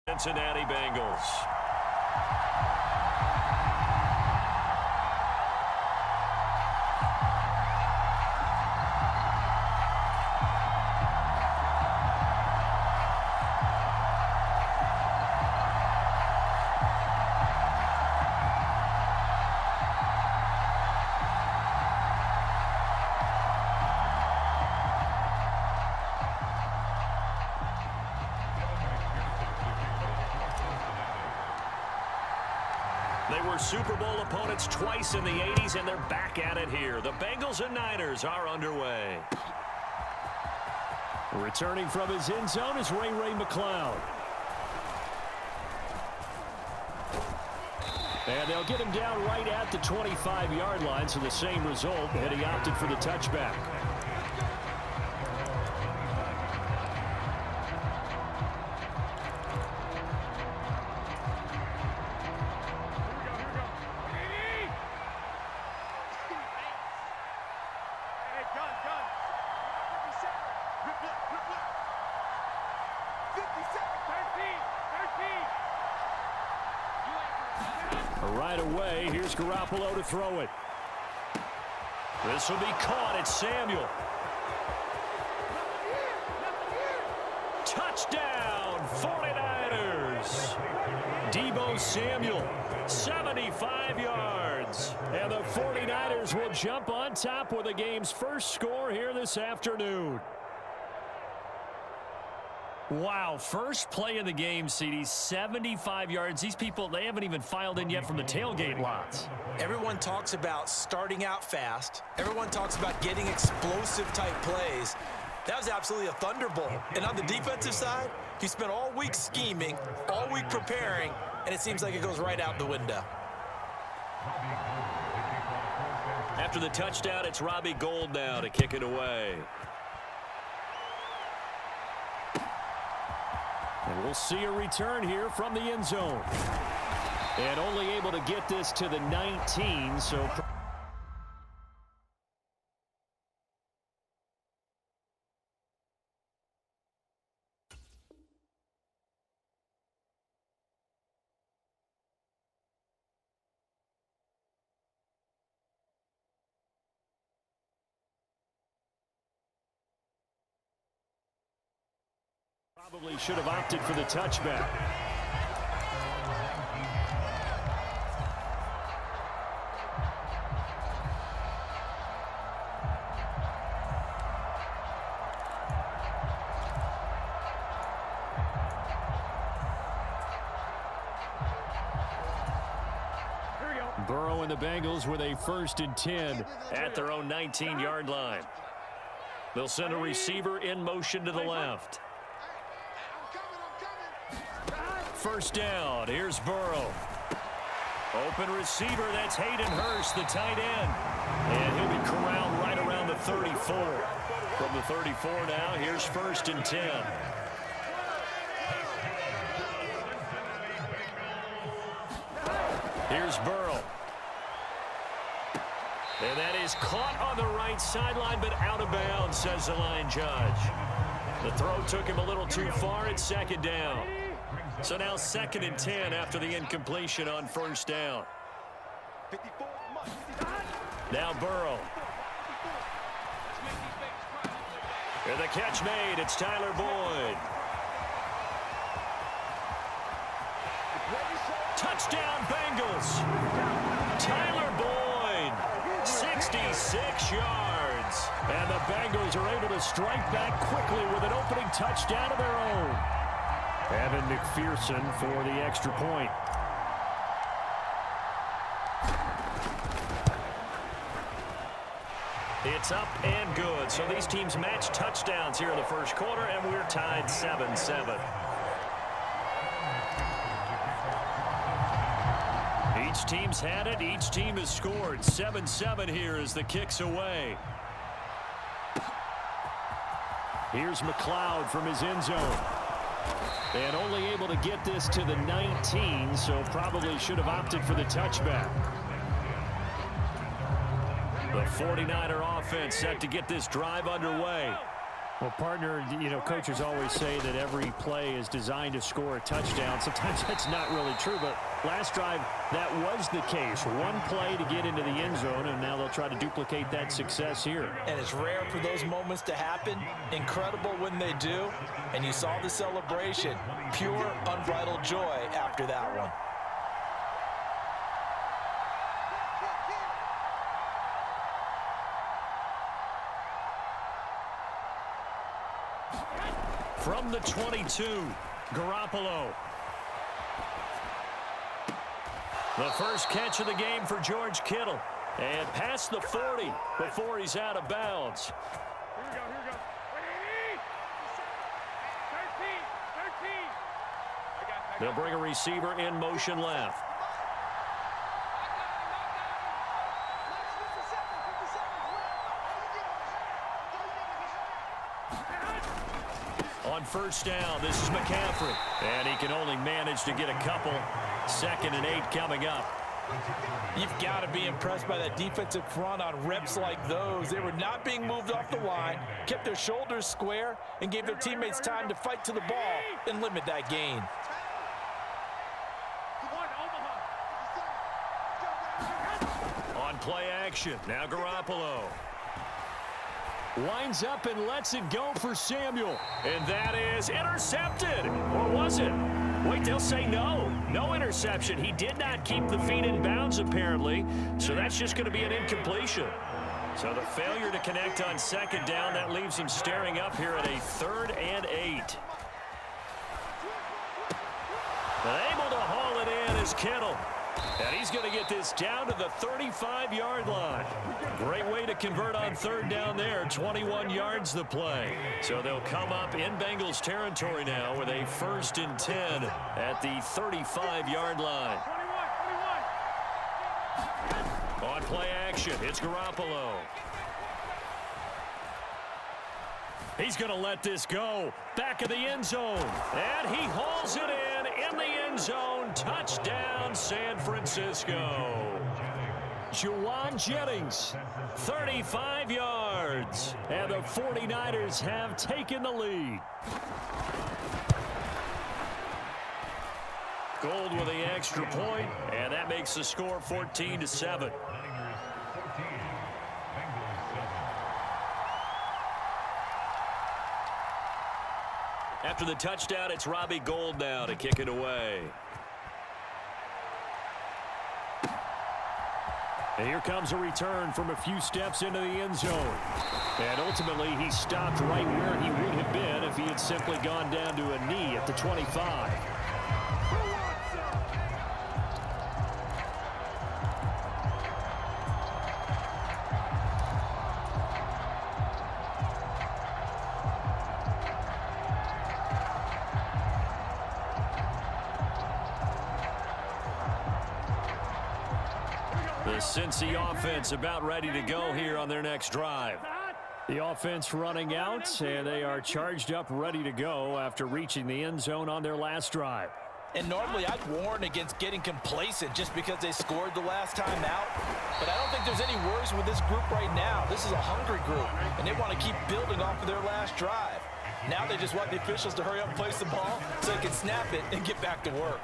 Cincinnati Bengals. They were Super Bowl opponents twice in the 80s, and they're back at it here. The Bengals and Niners are underway. Returning from his end zone is Ray McCloud. And they'll get him down right at the 25-yard line, so the same result, and he opted for the touchback. Right away, here's Garoppolo to throw it. This will be caught. It's Samuel. Touchdown, 49ers. Deebo Samuel, 75 yards. And the 49ers will jump on top with the game's first score here this afternoon. Wow, first play of the game, CD, 75 yards. These people, they haven't even filed in yet from the tailgate lots. Everyone talks about starting out fast. Everyone talks about getting explosive-type plays. That was absolutely a thunderbolt. And on the defensive side, he spent all week scheming, all week preparing, and it seems like it goes right out the window. After the touchdown, it's Robbie Gould now to kick it away. And we'll see a return here from the end zone. And only able to get this to the 19, so... Probably should have opted for the touchback. Burrow and the Bengals with a 1st and 10 at their own 19-yard line. They'll send a receiver in motion to the left. First down, here's Burrow. Open receiver, that's Hayden Hurst, the tight end. And he'll be corralled right around the 34. From the 34 now, here's 1st and 10. Here's Burrow. And that is caught on the right sideline, but out of bounds, says the line judge. The throw took him a little too far. It's 2nd down. So now 2nd and 10 after the incompletion on 1st down. Now Burrow. And the catch made. It's Tyler Boyd. Touchdown Bengals. Tyler Boyd, 66 yards. And the Bengals are able to strike back quickly with an opening touchdown of their own. Evan McPherson for the extra point. It's up and good. So these teams match touchdowns here in the first quarter, and we're tied 7-7. Each team's had it. Each team has scored. 7-7 here as the kick's away. Here's McCloud from his end zone. And only able to get this to the 19, so probably should have opted for the touchback. The 49er offense set to get this drive underway. Well, partner, you know, coaches always say that every play is designed to score a touchdown. Sometimes that's not really true, but last drive, that was the case. One play to get into the end zone, and now they'll try to duplicate that success here. And it's rare for those moments to happen. Incredible when they do. And you saw the celebration. Pure, unbridled joy after that one. From the 22, Garoppolo. The first catch of the game for George Kittle. And past the 40 before he's out of bounds. Here we go. 13. They'll bring a receiver in motion left. On first down, this is McCaffrey. And he can only manage to get a couple. 2nd and 8 coming up. You've got to be impressed by that defensive front on reps like those. They were not being moved off the line, kept their shoulders square, and gave their teammates time to fight to the ball and limit that gain. On play action, now Garoppolo. Winds up and lets it go for Samuel. And that is intercepted. Or was it? Wait, they'll say no. No interception. He did not keep the feet in bounds, apparently. So that's just going to be an incompletion. So the failure to connect on 2nd down, that leaves him staring up here at a 3rd and 8. But able to haul it in is Kittle. And he's going to get this down to the 35-yard line. Great way to convert on 3rd down there. 21 yards the play. So they'll come up in Bengals territory now with a 1st and 10 at the 35-yard line. 21. On play action, it's Garoppolo. He's going to let this go. Back of the end zone. And he hauls it in the end zone. Touchdown, San Francisco. Juwan Jennings, 35 yards. And the 49ers have taken the lead. Gold with the extra point, and that makes the score 14-7. After the touchdown, it's Robbie Gould now to kick it away. And here comes a return from a few steps into the end zone. And ultimately, he stopped right where he would have been if he had simply gone down to a knee at the 25. The Cincy offense about ready to go here on their next drive. The offense running out, and they are charged up, ready to go after reaching the end zone on their last drive. And normally I'd warn against getting complacent just because they scored the last time out. But I don't think there's any worries with this group right now. This is a hungry group, and they want to keep building off of their last drive. Now they just want the officials to hurry up and place the ball so they can snap it and get back to work.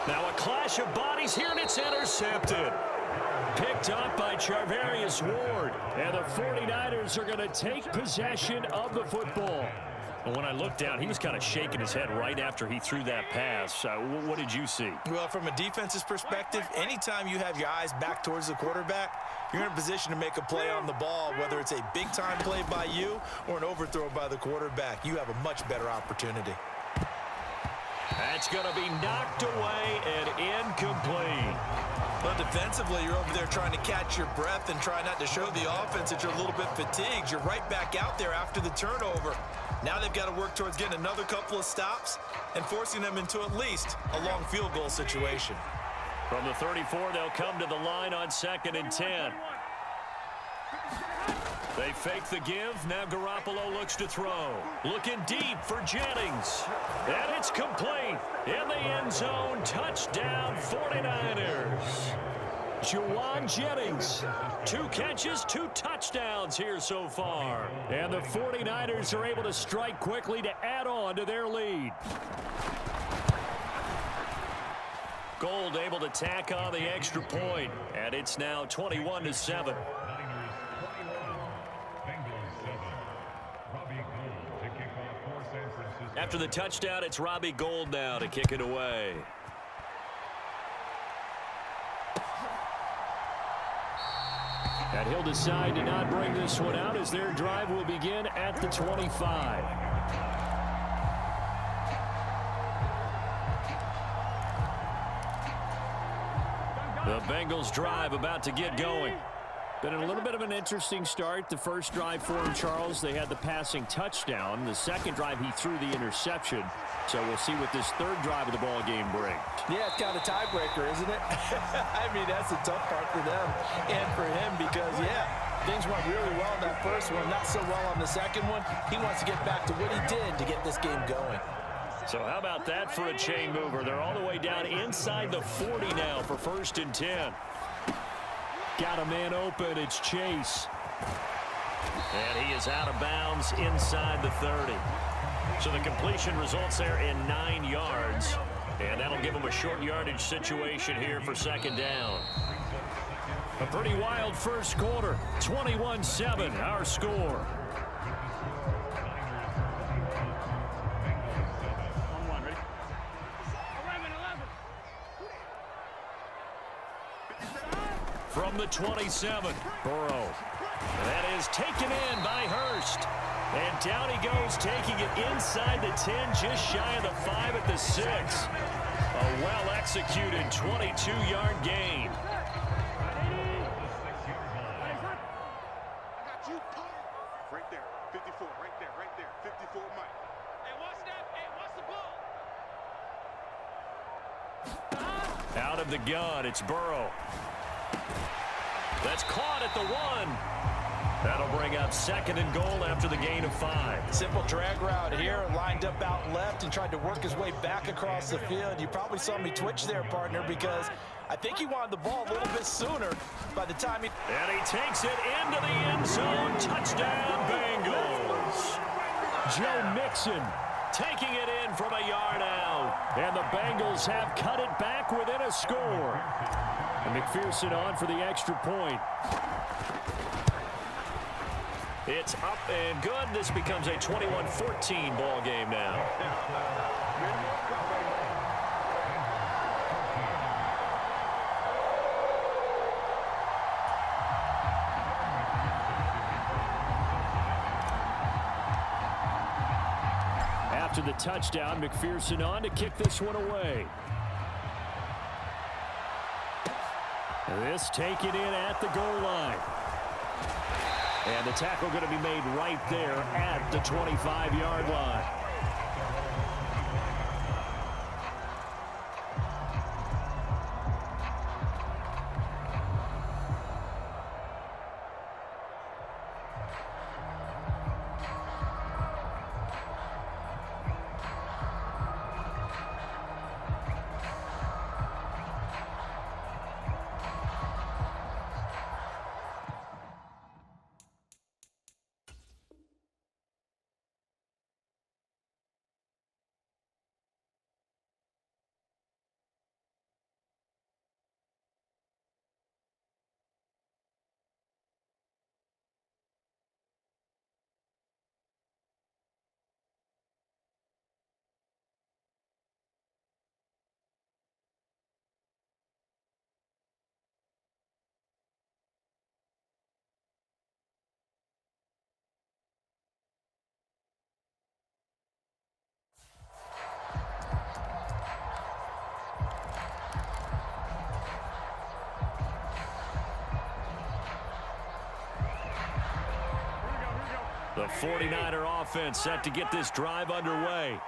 Now a clash of bodies here, and it's intercepted. Picked up by Charvarius Ward. And the 49ers are going to take possession of the football. And when I looked down, he was kind of shaking his head right after he threw that pass. What did you see? Well, from a defense's perspective, anytime you have your eyes back towards the quarterback, you're in a position to make a play on the ball, whether it's a big-time play by you or an overthrow by the quarterback. You have a much better opportunity. That's going to be knocked away and incomplete. But defensively, you're over there trying to catch your breath and try not to show the offense that you're a little bit fatigued. You're right back out there after the turnover. Now they've got to work towards getting another couple of stops and forcing them into at least a long field goal situation. From the 34, they'll come to the line on 2nd and 10. They fake the give. Now Garoppolo looks to throw. Looking deep for Jennings. And it's complete. In the end zone. Touchdown 49ers. Juwan Jennings. 2 catches, 2 touchdowns here so far. And the 49ers are able to strike quickly to add on to their lead. Gold able to tack on the extra point, and it's now 21-7. After the touchdown, it's Robbie Gould now to kick it away. And he'll decide to not bring this one out as their drive will begin at the 25. The Bengals drive about to get going. Been a little bit of an interesting start. The first drive for him, Charles, they had the passing touchdown. The second drive, he threw the interception. So we'll see what this third drive of the ball game brings. Yeah, it's kind of a tiebreaker, isn't it? I mean, that's the tough part for them and for him because, yeah, things went really well in that first one, not so well on the second one. He wants to get back to what he did to get this game going. So how about that for a chain mover? They're all the way down inside the 40 now for 1st and 10. Got a man open. It's Chase. And he is out of bounds inside the 30. So the completion results there in 9 yards. And that'll give him a short yardage situation here for 2nd down. A pretty wild first quarter. 21-7, our score. From the 27, Burrow. That is taken in by Hurst. And down he goes, taking it inside the 10, just shy of the 5 at the 6. A well-executed 22-yard gain. Right there, 54, right there, 54, Mike. Hey, what's that? Hey, what's the ball? Out of the gun, it's Burrow. That's caught at the 1. That'll bring up 2nd and goal after the gain of 5. Simple drag route here, lined up out left and tried to work his way back across the field. You probably saw me twitch there, partner, because I think he wanted the ball a little bit sooner by the time he... And he takes it into the end zone. Touchdown, Bengals. Joe Mixon taking it in from a yard out. And the Bengals have cut it back within a score. And McPherson on for the extra point. It's up and good. This becomes a 21-14 ball game now. After the touchdown, McPherson on to kick this one away. This taken in at the goal line. And the tackle going to be made right there at the 25-yard line. The 49er offense set to get this drive underway.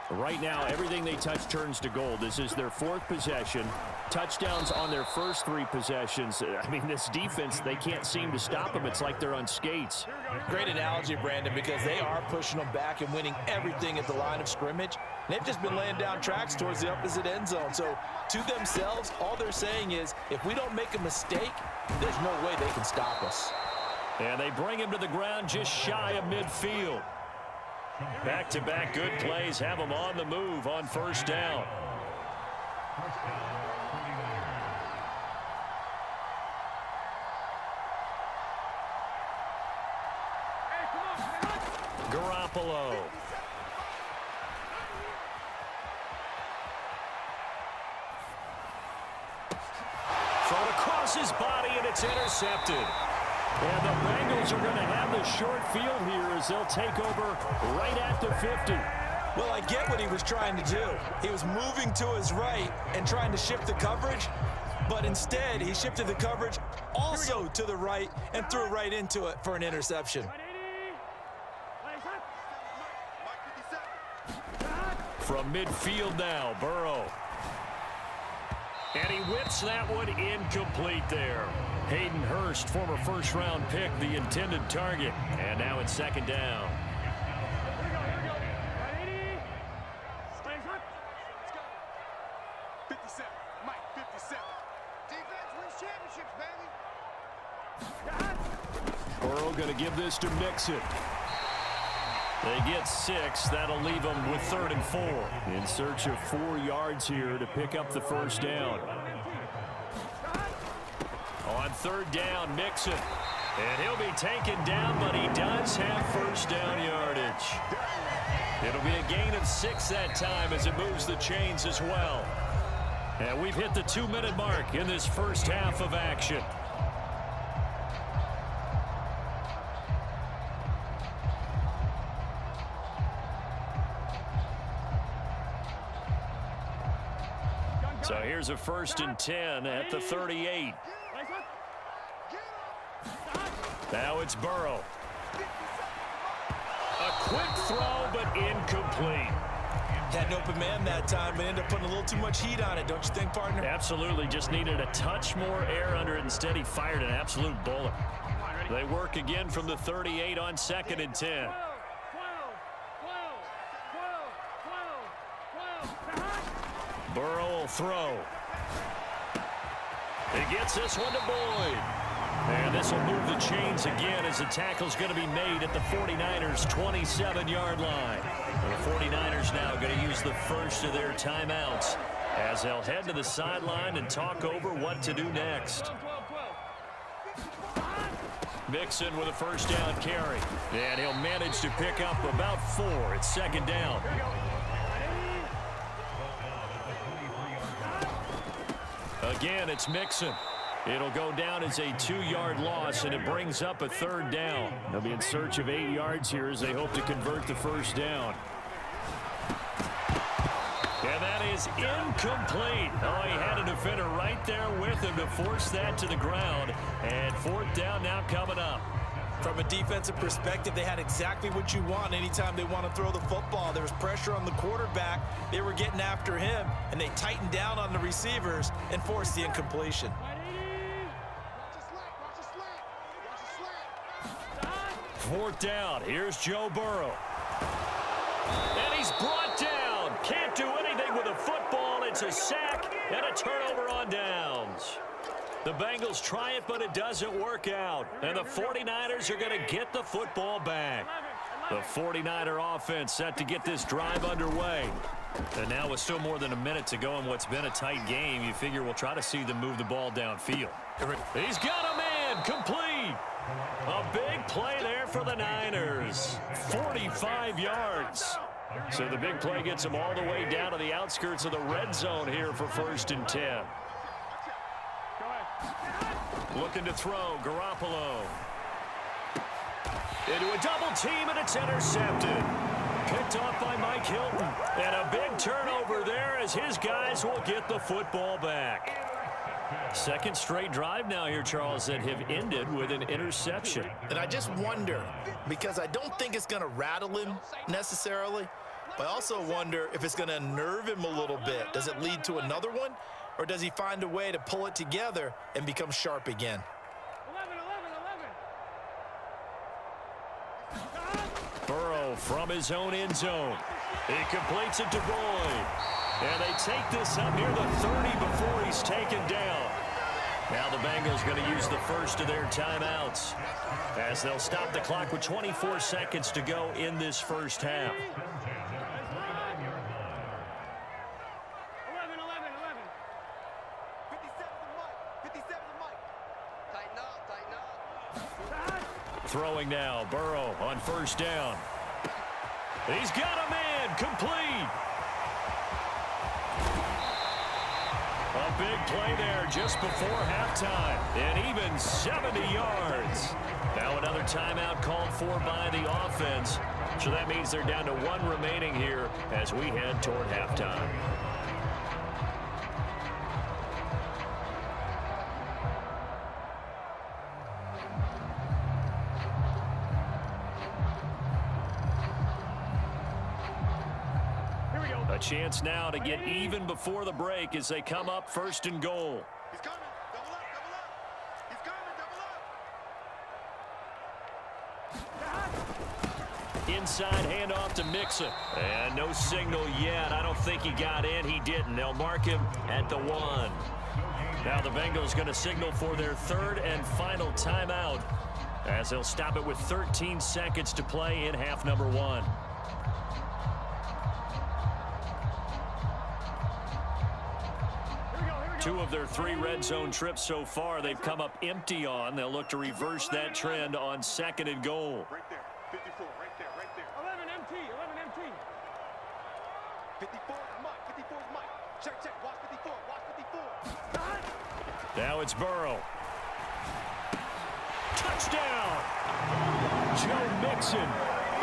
Right now, everything they touch turns to gold. This is their 4th possession. Touchdowns on their first 3 possessions. I mean, this defense, they can't seem to stop them. It's like they're on skates. Great analogy, Brandon, because they are pushing them back and winning everything at the line of scrimmage. They've just been laying down tracks towards the opposite end zone. So to themselves, all they're saying is, if we don't make a mistake, there's no way they can stop us. And they bring him to the ground just shy of midfield. Back-to-back good plays have them on the move on first down. Garoppolo. Thrown across his body, and it's intercepted. And the Bengals are going to have the short field here as they'll take over right at the 50. Well, I get what he was trying to do. He was moving to his right and trying to shift the coverage, but instead he shifted the coverage also to the right and threw right into it for an interception. From midfield now, Burrow. And he whips that one incomplete there. Hayden Hurst, former first-round pick, the intended target. And now it's second down. Burrow going to give this to Mixon. They get 6. That'll leave them with 3rd and 4. In search of 4 yards here to pick up the first down. On 3rd down, Mixon. And he'll be taken down, but he does have first down yardage. It'll be a gain of 6 that time as it moves the chains as well. And we've hit the 2-minute mark in this first half of action. So here's a 1st and 10 at the 38. Now it's Burrow. A quick throw, but incomplete. Had an open man that time, but ended up putting a little too much heat on it, don't you think, partner? Absolutely. Just needed a touch more air under it. Instead, he fired an absolute bullet. They work again from the 38 on 2nd and 10. Burrow will throw. He gets this one to Boyd. And this will move the chains again as the tackle's going to be made at the 49ers' 27-yard line. And the 49ers now going to use the first of their timeouts as they'll head to the sideline and talk over what to do next. Mixon with a first down carry. And he'll manage to pick up about 4. It's 2nd down. Again, it's Mixon. It'll go down as a 2-yard loss, and it brings up a 3rd down. They'll be in search of 8 yards here as they hope to convert the first down. And that is incomplete. Oh, he had a defender right there with him to force that to the ground. And 4th down now coming up. From a defensive perspective, they had exactly what you want anytime they want to throw the football. There was pressure on the quarterback. They were getting after him, and they tightened down on the receivers and forced the incompletion. 4th down. Here's Joe Burrow. And he's brought down. Can't do anything with a football. It's a sack and a turnover on downs. The Bengals try it, but it doesn't work out. And the 49ers are going to get the football back. The 49er offense set to get this drive underway. And now with still more than a minute to go in what's been a tight game, you figure we'll try to see them move the ball downfield. He's got a man, complete. A big play there for the Niners. 45 yards. So the big play gets them all the way down to the outskirts of the red zone here for 1st and 10. Looking to throw, Garoppolo. Into a double team, and it's intercepted. Picked off by Mike Hilton. And a big turnover there as his guys will get the football back. 2nd straight drive now here, Charles, that have ended with an interception. And I just wonder, because I don't think it's going to rattle him necessarily, but I also wonder if it's going to unnerve him a little bit. Does it lead to another one? or does he find a way to pull it together and become sharp again? 11, 11, 11. Burrow from his own end zone. He completes it to Boyd. And they take this up near the 30 before he's taken down. Now the Bengals going to use the first of their timeouts as they'll stop the clock with 24 seconds to go in this first half. 11, 11, 11. 57 to Mike. Tighten up. Throwing now, Burrow on first down. He's got a man, complete. A big play there just before halftime, and even 70 yards. Now another timeout called for by the offense. So that means they're down to one remaining here as we head toward halftime. A chance now to get even before the break as they come up first and goal. He's coming. Double up, double up. He's coming, double up. Inside handoff to Mixon. And no signal yet. I don't think he got in. He didn't. They'll mark him at the 1. Now the Bengals going to signal for their third and final timeout as they'll stop it with 13 seconds to play in half number 1. Two of their 3 red zone trips so far they've come up empty on. They'll look to reverse that trend on second and goal. Right there. 54. Right there. Right there. 11 MT. 11 MT. 54 is Mike. 54 is Mike. Check, check. Watch 54. Watch 54. Now it's Burrow. Touchdown! Joe Mixon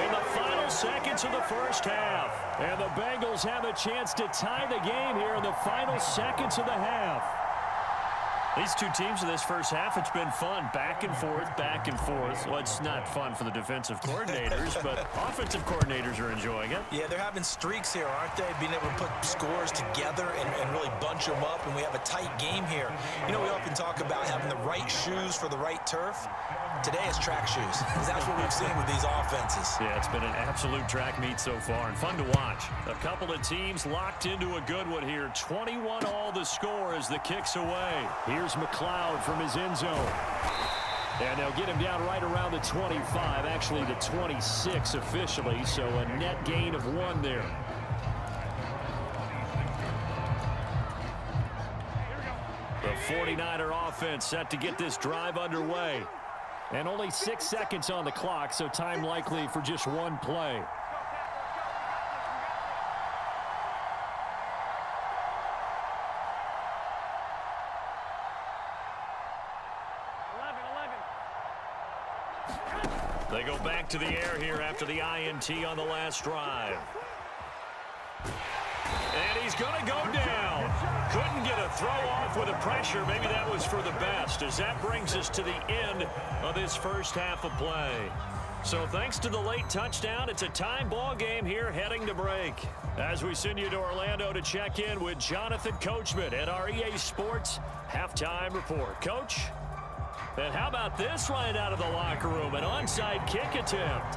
in the final seconds of the first half. And the Bengals have a chance to tie the game here in the final seconds of the half. These two teams in this first half, it's been fun. Back and forth, back and forth. Well, it's not fun for the defensive coordinators, but offensive coordinators are enjoying it. Yeah, they're having streaks here, aren't they? Being able to put scores together and really bunch them up, and we have a tight game here. You know, we often talk about having the right shoes for the right turf. Today is track shoes, because that's what we've seen with these offenses. Yeah, it's been an absolute track meet so far, and fun to watch. A couple of teams locked into a good one here. 21 all the score as the kick's away. Here's McLeod from his end zone. And they'll get him down right around the 25, actually the 26 officially, so a net gain of 1 there. The 49er offense set to get this drive underway. And only 6 seconds on the clock, so time likely for just 1 play. 11, 11. They go back to the air here after the INT on the last drive. And he's going to go down. Couldn't get a throw off with the pressure. Maybe that was for the best, as that brings us to the end of this first half of play. So thanks to the late touchdown, it's a time ball game here heading to break. As we send you to Orlando to check in with Jonathan Coachman at our EA Sports Halftime Report. Coach, and how about this right out of the locker room? An onside kick attempt.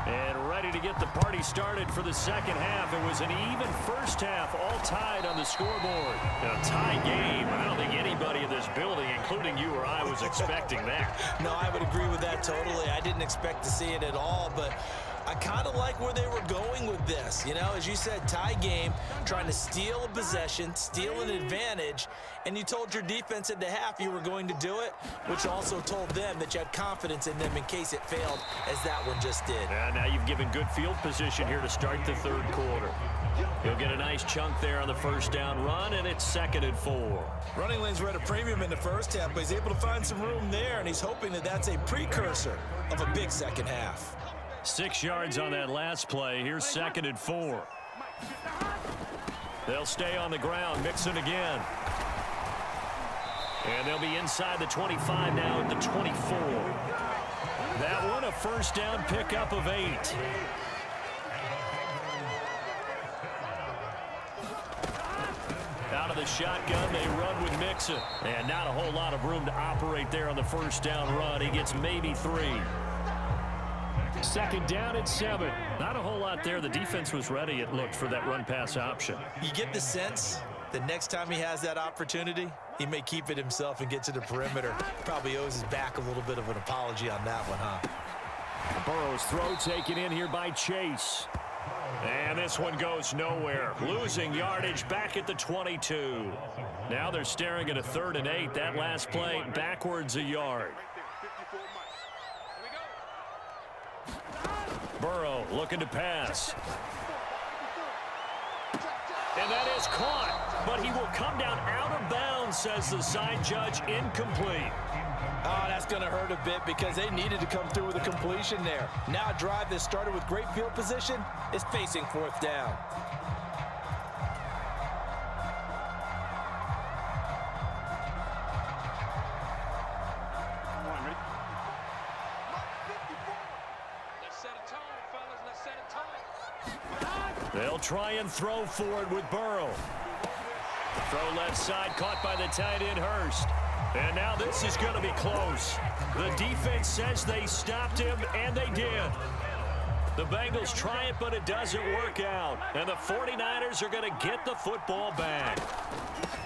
And ready to get the party started for the second half. It was an even first half, all tied on the scoreboard. A tie game. I don't think anybody in this building, including you or I, was expecting that. No, I would agree with that totally. I didn't expect to see it at all, but I kind of like where they were going with this. You know, as you said, tie game, trying to steal a possession, steal an advantage, and you told your defense at the half you were going to do it, which also told them that you had confidence in them in case it failed, as that one just did. And now you've given good field position here to start the third quarter. He'll get a nice chunk there on the first down run, and it's 2nd and 4. Running lanes were at a premium in the first half, but he's able to find some room there, and he's hoping that that's a precursor of a big second half. 6 yards on that last play. Here's 2nd and 4. They'll stay on the ground. Mixon again. And they'll be inside the 25 now at the 24. That one a first down pickup of 8. of the shotgun. They run with Mixon. And not a whole lot of room to operate there on the first down run. He gets maybe 3. Second down at 7. Not a whole lot there. The defense was ready, it looked, for that run-pass option. You get the sense that next time he has that opportunity, he may keep it himself and get to the perimeter. Probably owes his back a little bit of an apology on that one, huh? Burrow's throw taken in here by Chase. And this one goes nowhere. Losing yardage back at the 22. Now they're staring at a 3rd and 8. That last play backwards a yard. Burrow looking to pass. And that is caught. But he will come down out of bounds, says the side judge. Incomplete. Oh, that's going to hurt a bit because they needed to come through with a completion there. Now a drive that started with great field position is facing 4th down. They'll try and throw forward with Burrow. Throw left side, caught by the tight end Hurst. And now this is going to be close. The defense says they stopped him, and they did. The Bengals try it, but it doesn't work out. And the 49ers are going to get the football back.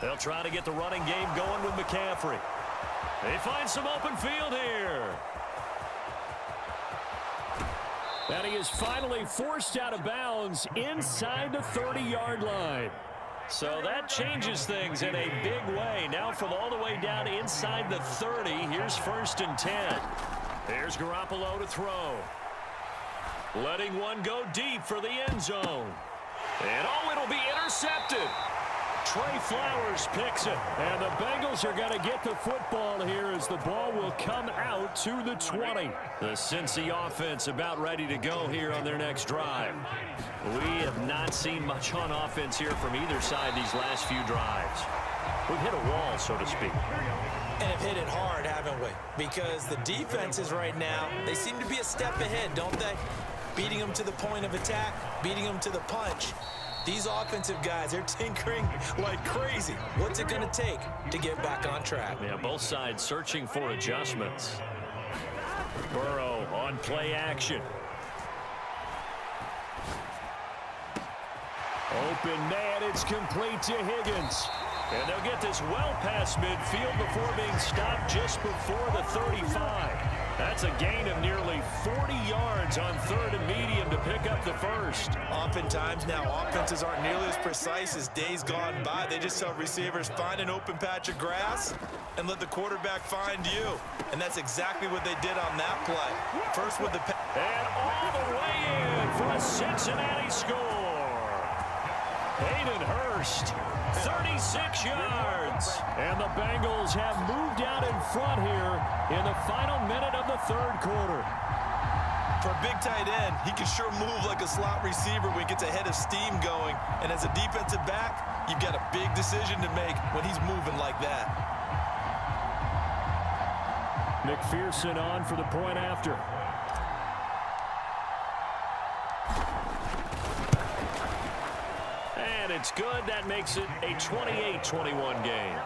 They'll try to get the running game going with McCaffrey. They find some open field here. And he is finally forced out of bounds inside the 30-yard line. So that changes things in a big way. Now from all the way down inside the 30, here's 1st and 10. There's Garoppolo to throw. Letting one go deep for the end zone. And oh, it'll be intercepted. Trey Flowers picks it. And the Bengals are going to get the football here as the ball will come out to the 20. The Cincy offense about ready to go here on their next drive. We have not seen much on offense here from either side these last few drives. We've hit a wall, so to speak. And have hit it hard, haven't we? Because the defenses right now, they seem to be a step ahead, don't they? Beating them to the point of attack, beating them to the punch. These offensive guys, they're tinkering like crazy. What's it going to take to get back on track? Yeah, both sides searching for adjustments. Burrow on play action. Open man, it's complete to Higgins. And they'll get this well past midfield before being stopped just before the 35. That's a gain of nearly 40 yards on 3rd and medium to pick up the first. Oftentimes now, offenses aren't nearly as precise as days gone by. They just tell receivers, find an open patch of grass and let the quarterback find you. And that's exactly what they did on that play. First with the and all the way in for a Cincinnati score. Hayden Hurst, 36 yards. And the Bengals have moved out in front here in the final minute of the 3rd quarter. For a big tight end, he can sure move like a slot receiver when he gets a head of steam going. And as a defensive back, you've got a big decision to make when he's moving like that. McPherson on for the point after. And it's good. That makes it a 28-21 game.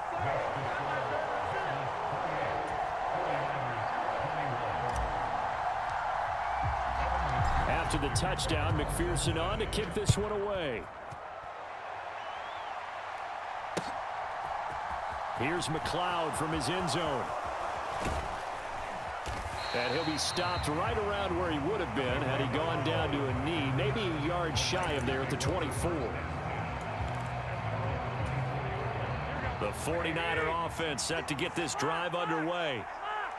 After the touchdown, McPherson on to kick this one away. Here's McLeod from his end zone. And he'll be stopped right around where he would have been had he gone down to a knee, maybe a yard shy of there at the 24. The 49er offense set to get this drive underway.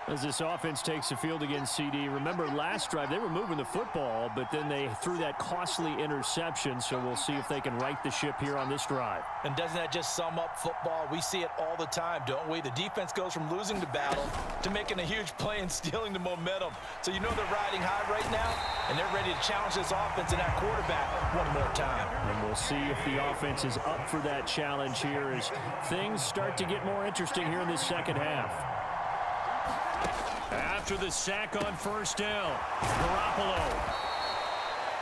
As this offense takes the field against CD, remember last drive they were moving the football, but then they threw that costly interception, so we'll see if they can right the ship here on this drive. And doesn't that just sum up football? We see it all the time, don't we? The defense goes from losing the battle to making a huge play and stealing the momentum. So you know they're riding high right now, and they're ready to challenge this offense and that quarterback one more time. And we'll see if the offense is up for that challenge here as things start to get more interesting here in this second half. After the sack on first down, Garoppolo.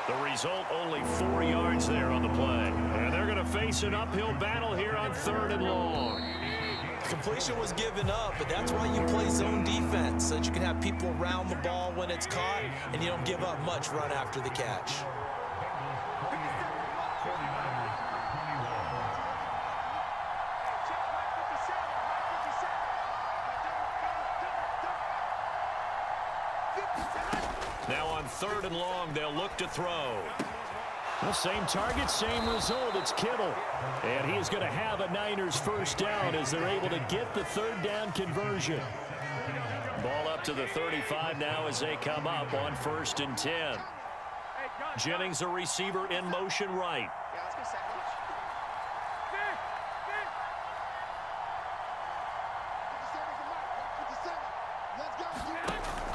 The result, only 4 yards there on the play. And they're going to face an uphill battle here on 3rd and long. Completion was given up, but that's why you play zone defense, so that you can have people around the ball when it's caught, and you don't give up much run after the catch. Now on 3rd and long, they'll look to throw. Well, same target, same result. It's Kittle. And he is going to have a Niners first down as they're able to get the 3rd down conversion. Ball up to the 35 now as they come up on 1st and 10. Jennings, a receiver in motion right.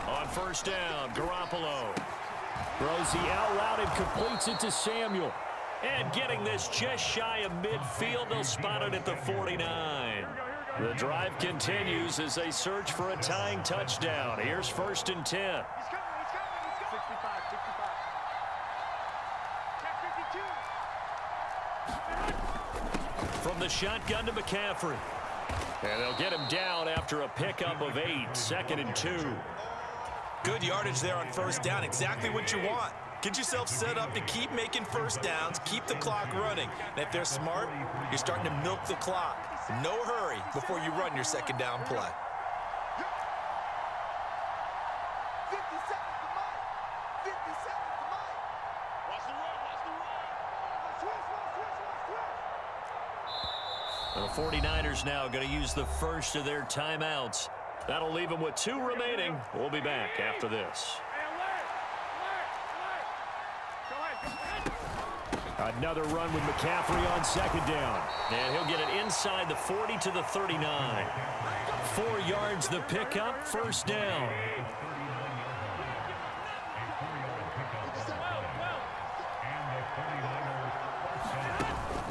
On 1st down, Garoppolo throws the out route and completes it to Samuel. And getting this just shy of midfield, they'll spot it at the 49. The drive continues as they search for a tying touchdown. Here's 1st and 10. From the shotgun to McCaffrey. And they'll get him down after a pickup of 8, 2nd and 2. Good yardage there on 1st down, exactly what you want. Get yourself set up to keep making 1st downs, keep the clock running. And if they're smart, you're starting to milk the clock. No hurry before you run your 2nd down play. 50 seconds to Mike. 50 seconds to Mike. Watch the run, watch the run. Switch. The 49ers now going to use the first of their timeouts. That'll leave them with 2 remaining. We'll be back after this. Another run with McCaffrey on 2nd down. And he'll get it inside the 40 to the 39. 4 yards the pickup, 1st down.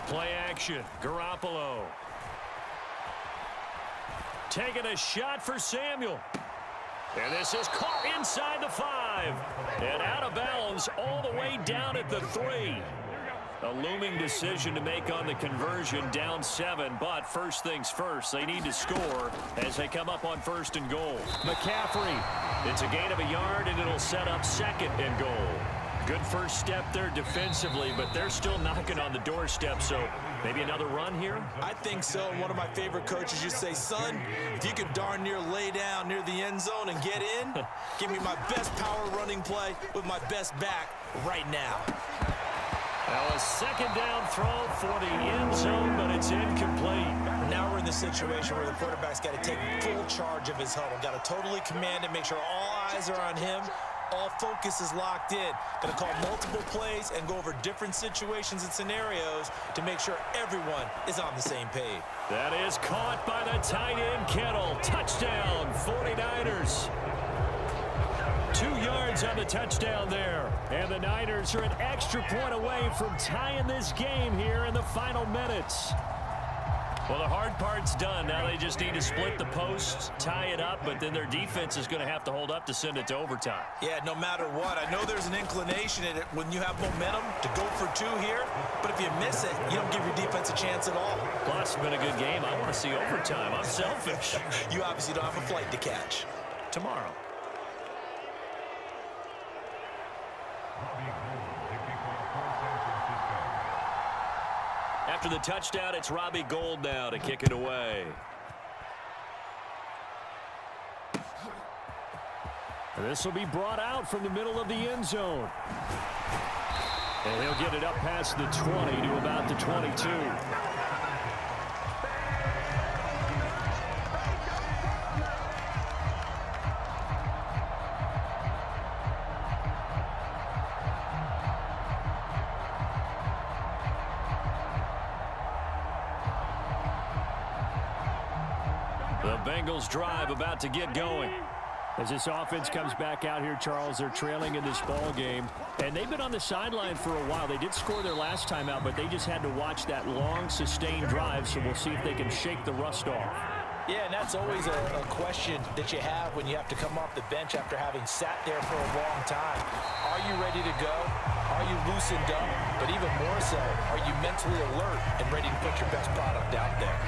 Play action, Garoppolo. Taking a shot for Samuel. And this is caught inside the 5. And out of bounds all the way down at the 3. A looming decision to make on the conversion, down 7. But first things first, they need to score as they come up on 1st and goal. McCaffrey, it's a gain of a yard, and it'll set up 2nd and goal. Good first step there defensively, but they're still knocking on the doorstep, so maybe another run here? I think so. And one of my favorite coaches used to say, son, if you can darn near lay down near the end zone and get in, give me my best power running play with my best back right now. Now a 2nd down throw for the end zone, but it's incomplete. Now we're in the situation where the quarterback's got to take full charge of his huddle. Got to totally command it, make sure all eyes are on him. All focus is locked in. Going to call multiple plays and go over different situations and scenarios to make sure everyone is on the same page. That is caught by the tight end, Kittle. Touchdown, 49ers. 2 yards on the touchdown there. And the Niners are an extra point away from tying this game here in the final minutes. Well, the hard part's done. Now they just need to split the posts, tie it up, but then their defense is going to have to hold up to send it to overtime. Yeah, no matter what. I know there's an inclination in it when you have momentum to go for 2 here, but if you miss it, you don't give your defense a chance at all. Plus, it's been a good game. I want to see overtime. I'm selfish. You obviously don't have a flight to catch. Tomorrow. After the touchdown, it's Robbie Gould now to kick it away. This will be brought out from the middle of the end zone. And he'll get it up past the 20 to about the 22. The Bengals drive about to get going. As this offense comes back out here, Charles, they're trailing in this ball game. And they've been on the sideline for a while. They did score their last time out, but they just had to watch that long, sustained drive, so we'll see if they can shake the rust off. Yeah, and that's always a question that you have when you have to come off the bench after having sat there for a long time. Are you ready to go? Are you loosened up? But even more so, are you mentally alert and ready to put your best product out there?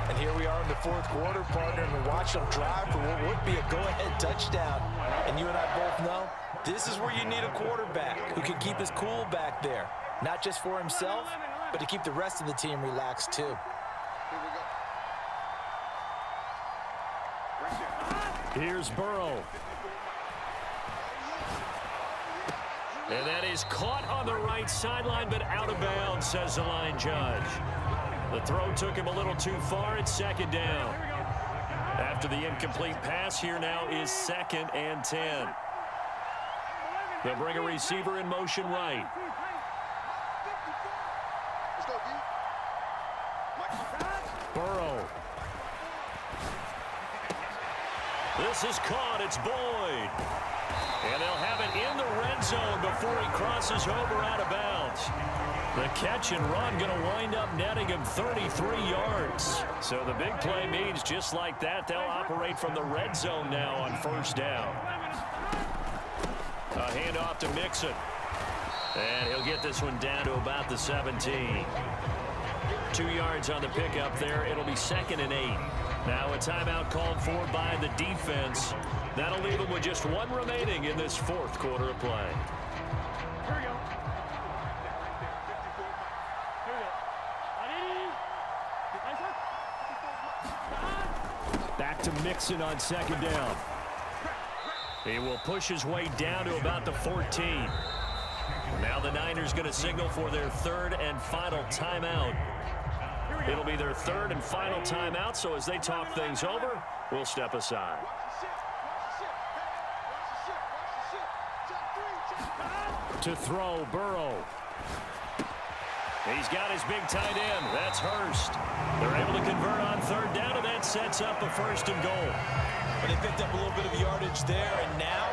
And here we are in the fourth quarter, partner, and watch them drive for what would be a go-ahead touchdown. And you and I both know this is where you need a quarterback who can keep his cool back there. Not just for himself, but to keep the rest of the team relaxed too. Here's Burrow. And that is caught on the right sideline, but out of bounds, says the line judge. The throw took him a little too far. It's second down. After the incomplete pass, here now is 2nd and 10. They'll bring a receiver in motion right. Burrow. This is caught. It's Boyd. And they'll have it in the red zone before he crosses over out of bounds. The catch and run going to wind up netting him 33 yards. So the big play means just like that, they'll operate from the red zone now on first down. A handoff to Mixon. And he'll get this one down to about the 17. 2 yards on the pickup there. It'll be 2nd and 8. Now a timeout called for by the defense. That'll leave them with just one remaining in this fourth quarter of play. Here we go. Back to Mixon on 2nd down. He will push his way down to about the 14. Now the Niners going to signal for their 3rd and final timeout. It'll be their 3rd and final timeout, so as they talk things over, we'll step aside. To throw, Burrow. He's got his big tight end. That's Hurst. They're able to convert on 3rd down, and that sets up a 1st and goal. But they picked up a little bit of yardage there, and now,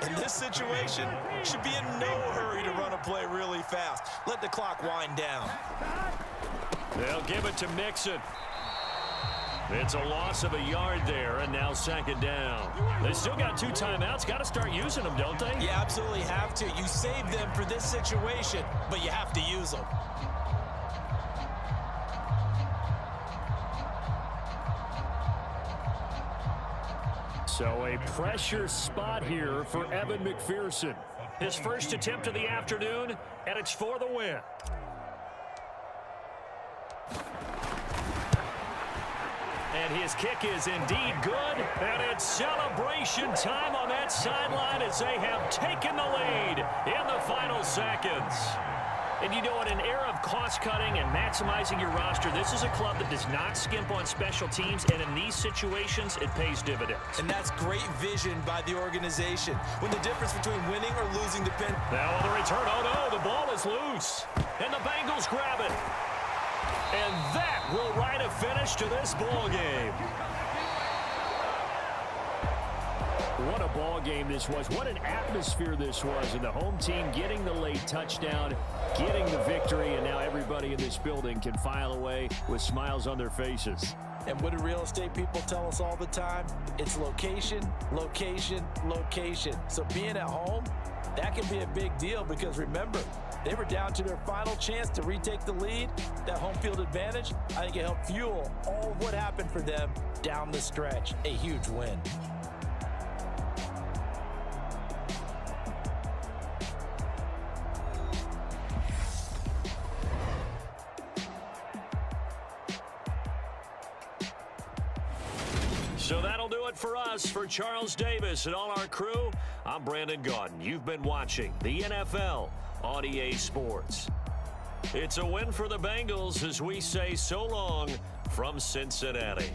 in this situation, should be in no hurry to run a play really fast. Let the clock wind down. They'll give it to Mixon. It's a loss of a yard there, and now 2nd down. They still got 2 timeouts. Got to start using them, don't they? You absolutely have to. You save them for this situation, but you have to use them. So a pressure spot here for Evan McPherson. His first attempt of the afternoon, and it's for the win. And his kick is indeed good, and it's celebration time on that sideline as they have taken the lead in the final seconds. And you know, in an era of cost-cutting and maximizing your roster, this is a club that does not skimp on special teams, and in these situations, it pays dividends. And that's great vision by the organization. When the difference between winning or losing depends. Now on the return, oh no, the ball is loose. And the Bengals grab it. And that will write a finish to this ball game. What a ball game this was. What an atmosphere this was. And the home team getting the late touchdown, getting the victory, and now everybody in this building can file away with smiles on their faces. And what do real estate people tell us all the time? It's location, location, location. So being at home, that can be a big deal because remember, they were down to their final chance to retake the lead. That home field advantage, I think it helped fuel all of what happened for them down the stretch. A huge win. So that'll do it for us. For Charles Davis and all our crew, I'm Brandon Gaudin. You've been watching the NFL on EA Sports. It's a win for the Bengals as we say so long from Cincinnati.